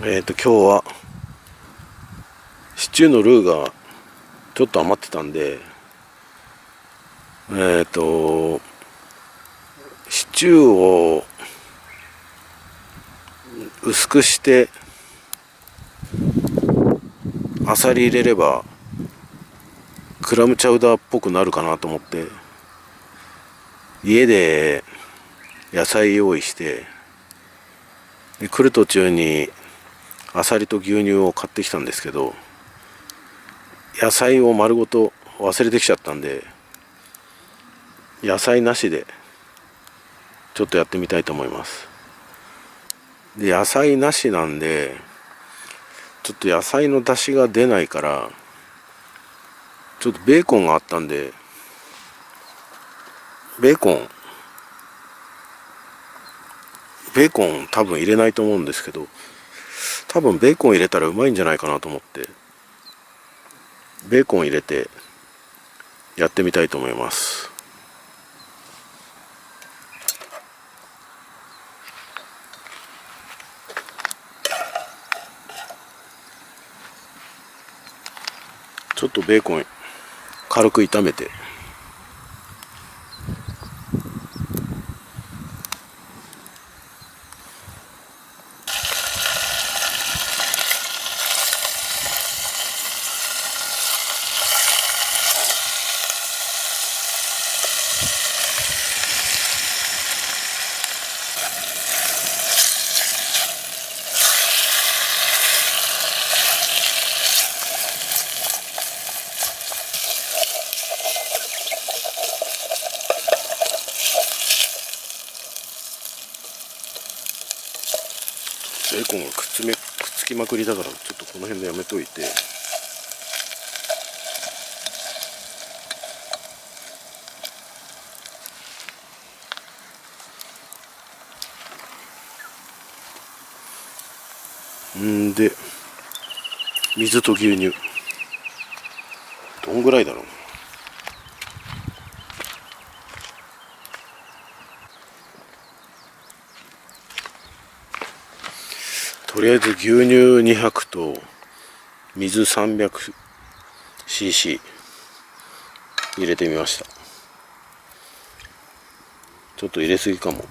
今日はシチューのルーがちょっと余ってたんで、シチューを薄くしてアサリ入れればクラムチャウダーっぽくなるかなと思って、家で野菜用意して、で来る途中にアサリと牛乳を買ってきたんですけど、野菜を丸ごと忘れてきちゃったんで、野菜なしでちょっとやってみたいと思います。で野菜なしなんでちょっと野菜の出汁が出ないから、ちょっとベーコンがあったんで、ベーコン多分入れないと思うんですけど、多分ベーコン入れたらうまいんじゃないかなと思ってベーコン入れてやってみたいと思います。ちょっとベーコン軽く炒めて、ベーコンがくっつきまくりだから、ちょっとこの辺でやめといて、で水と牛乳どんぐらいだろう。とりあえず牛乳200と水 300cc 入れてみました。ちょっと入れすぎかも。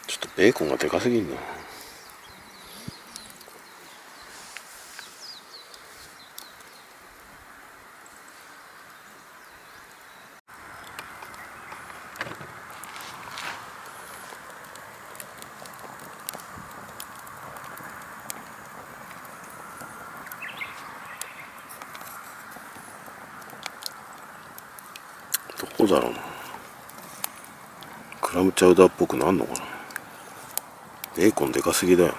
ちょっとベーコンがでかすぎんな。どこだろうな。クラムチャウダーっぽくなんのかな。ベーコンでかすぎだよ。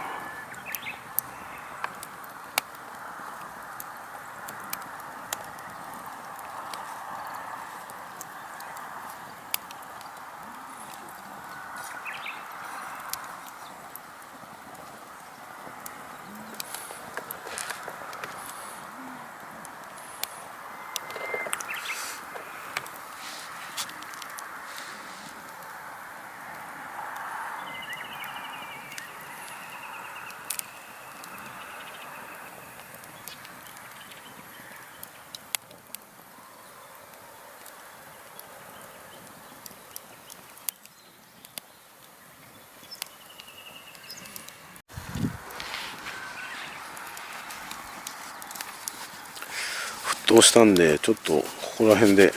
沸騰したんで、ちょっとここら辺で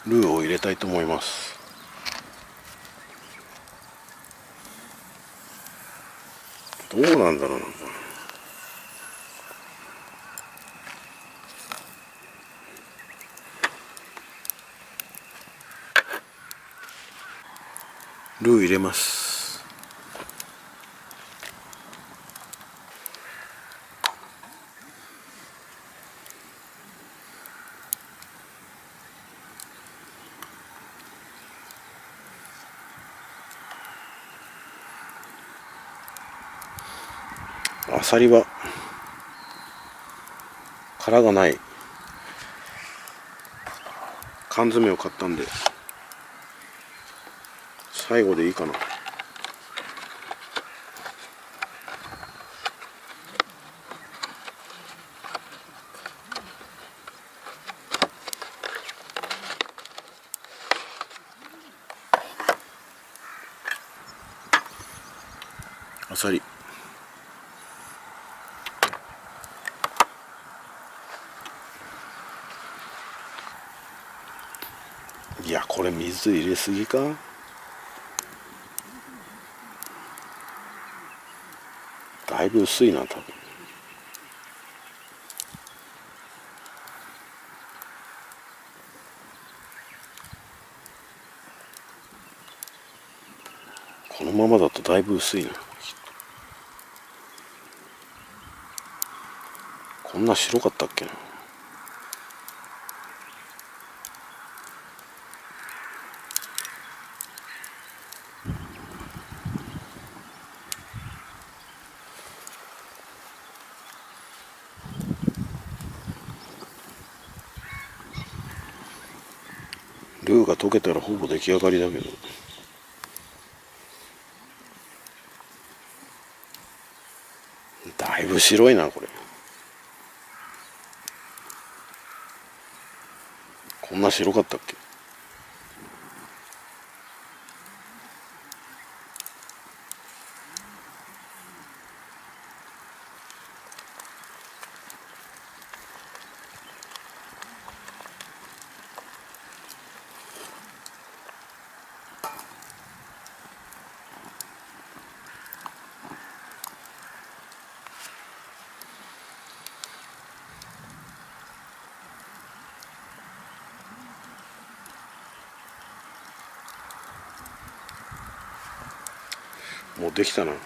ルーを入れたいと思います。どうなんだろうな。ルー入れます。アサリは殻がない缶詰を買ったんで最後でいいかな。あさり、いやこれ水入れすぎか。だいぶ薄いな多分。このままだとだいぶ薄いな。こんな白かったっけな。ルーが溶けたらほぼ出来上がりだけど、だいぶ白いなこれ。こんな白かったっけ。もうできたな。も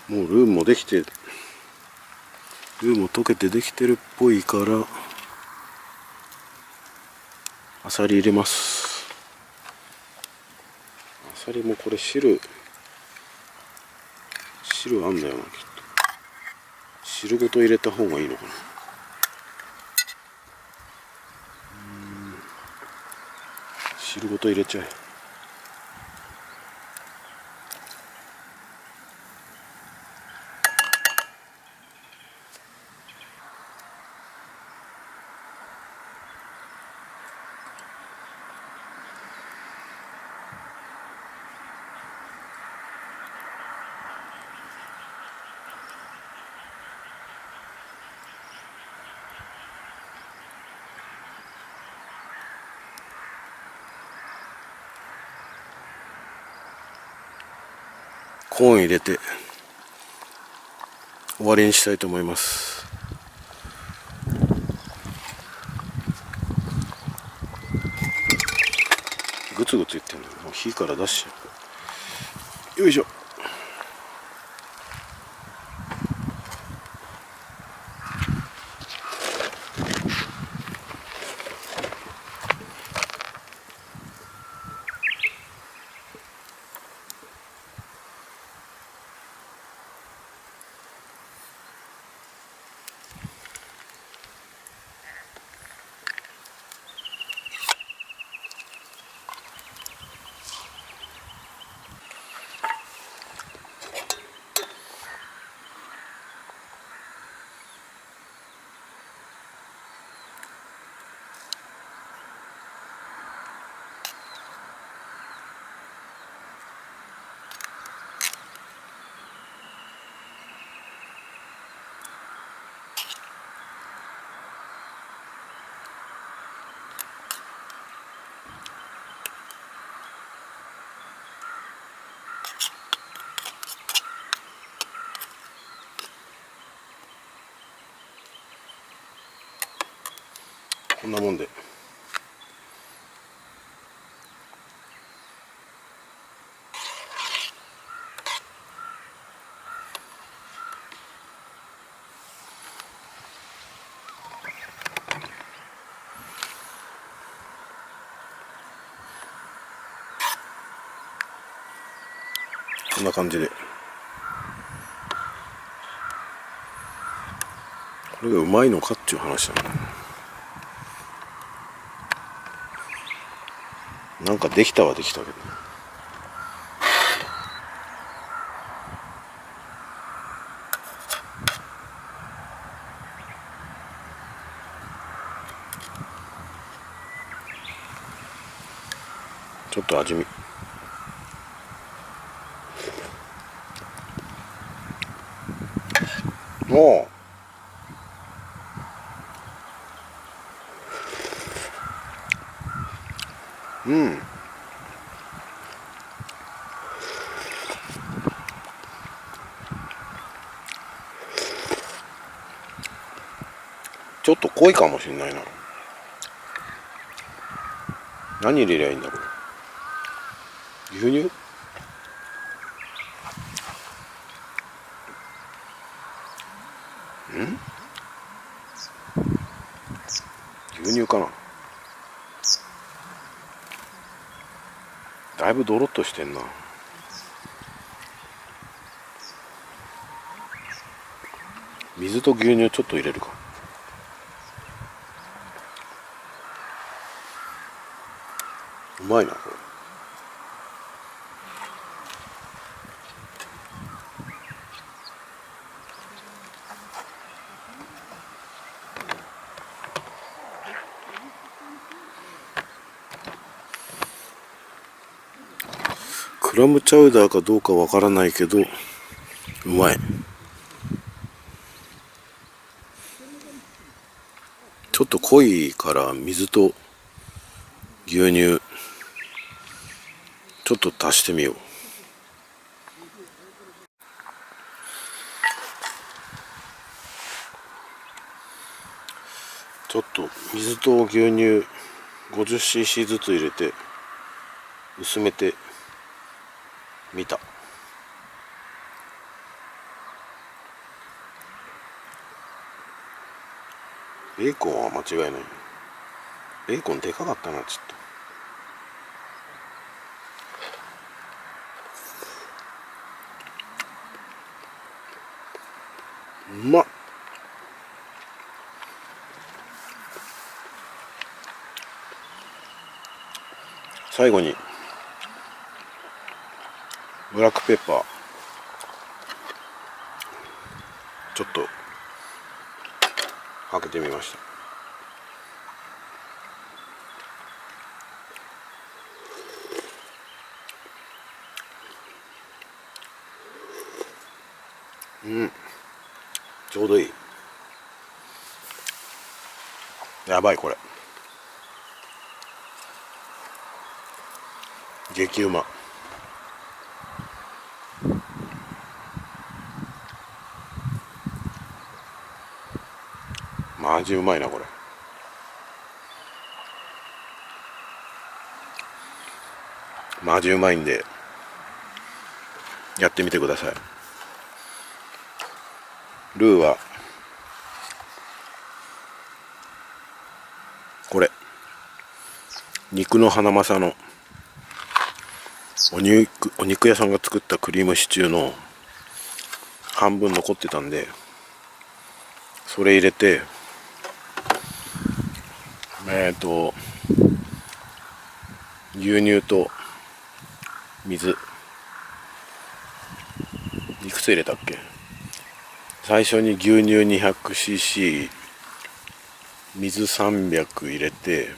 うルーもできて、ルーも溶けてできてるっぽいからあさり入れます。あさりもこれ汁あんだよなきっと。汁ごと入れた方がいいのかな。汁ごと入れちゃえ。コーン入れて終わりにしたいと思います。グツグツ言ってんの。もう火から出しちゃう。よいしょ。こんなもんで。んな感じで、これがうまいのかっていう話だな。なんかできたはできたけど、ちょっと味見。おう、うん、ちょっと濃いかもしれないな。何入れりゃいいんだこれ。牛乳？牛乳かな。だいぶドロッとしてんな。水と牛乳ちょっと入れるか。うまいなこれ。クラムチャウダーかどうかわからないけどうまい。ちょっと濃いから水と牛乳ちょっと足してみよう。ちょっと水と牛乳 50cc ずつ入れて薄めてみた。ベーコンは間違いない。ベーコンでかかったなちょっと。うまっ。最後にブラックペッパーちょっとかけてみました。ちょうどいい。やばいこれ激うま。マジうまいなこれ。マジうまいんでやってみてください。ルーはこれ肉のハナマサのお肉屋さんが作ったクリームシチューの半分残ってたんでそれ入れて牛乳と水いくつ入れたっけ。最初に牛乳 200cc 水300入れて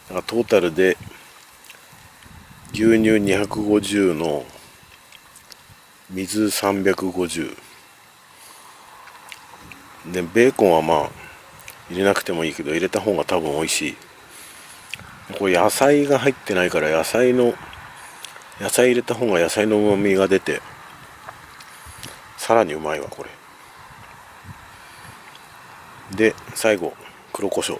トータルで牛乳250の水350で、ベーコンはまあ入れなくてもいいけど入れた方が多分美味しい。これ野菜が入ってないから野菜入れた方が野菜の旨味が出てさらにうまいわこれで。最後黒胡椒、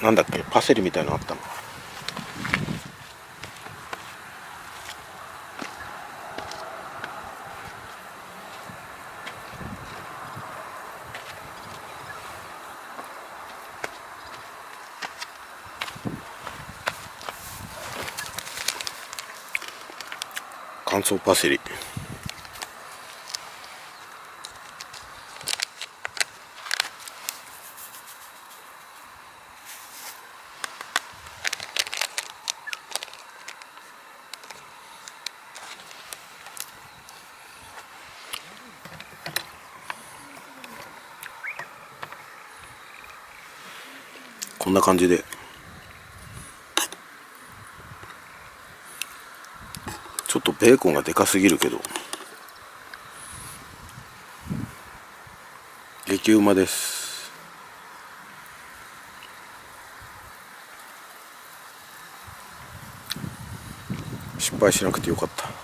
なんだっけ、パセリみたいなのあったの。乾燥パセリ。こんな感じでちょっとベーコンがでかすぎるけど激うまです。失敗しなくてよかった。